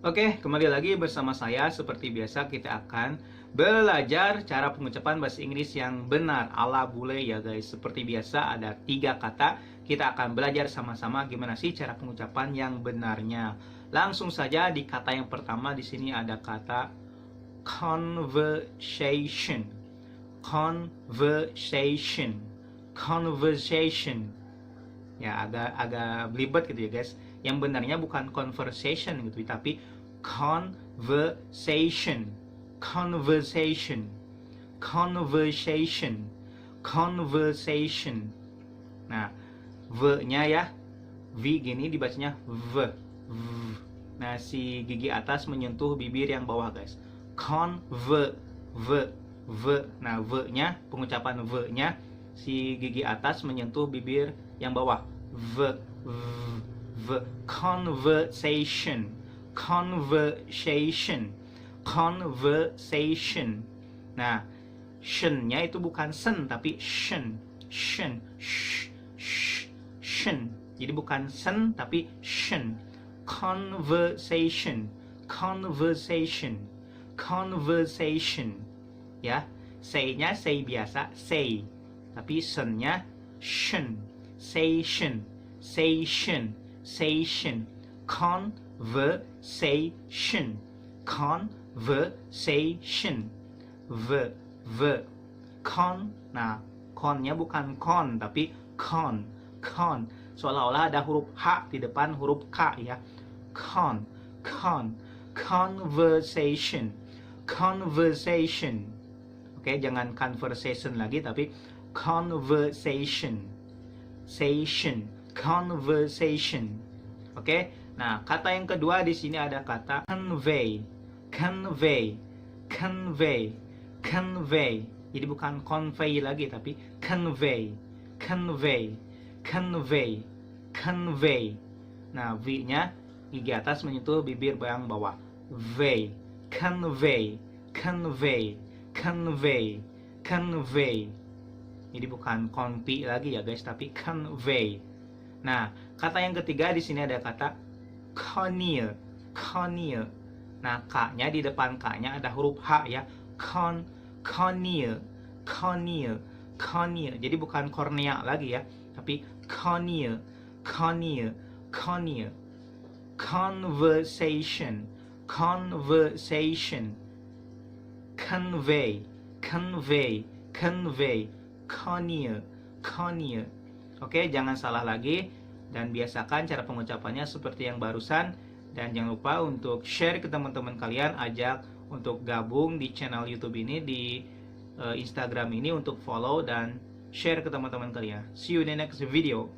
Oke, kembali lagi bersama saya. Seperti biasa kita akan belajar cara pengucapan bahasa Inggris yang benar ala bule ya guys. Seperti biasa ada 3 kata. Kita akan belajar sama-sama gimana sih cara pengucapan yang benarnya. Langsung saja di kata yang pertama. Di sini ada kata conversation. Conversation. Conversation. Ya, agak belibet gitu ya guys. Yang benarnya bukan conversation gitu, tapi conversation. Conversation. Conversation. Conversation. Nah, v-nya ya, gini dibacanya v. Nah, si gigi atas menyentuh bibir yang bawah guys. V. Nah, v-nya, pengucapan v-nya, si gigi atas menyentuh bibir yang bawah. V. Conversation. Conversation. Conversation. Nah, shen-nya itu bukan sen tapi shen. Shen. Jadi bukan sen tapi shen. Conversation. Conversation. Conversation. Ya, say-nya say biasa, say. Tapi sen-nya shen. Station. Conversation. Conversation. Con. Nah, con-nya bukan con tapi con. Seolah-olah ada huruf H di depan huruf K ya. Conversation. Oke, jangan conversation lagi tapi conversation. Conversation. Oke. Nah, kata yang kedua di sini ada kata convey. Jadi bukan convey lagi tapi convey. Nah, V-nya gigi atas menyentuh bibir yang bawah. Convey. Jadi bukan konpi lagi ya guys, tapi convey. Nah, kata yang ketiga di sini ada kata conneal. Nah, K-nya di depan K-nya ada huruf H ya. Conneal. Jadi bukan kornea lagi ya, tapi conneal. Conversation. Convey. Conneal. Oke, jangan salah lagi dan biasakan cara pengucapannya seperti yang barusan. Dan jangan lupa untuk share ke teman-teman kalian, ajak untuk gabung di channel YouTube ini, di Instagram ini untuk follow dan share ke teman-teman kalian. See you in the next video.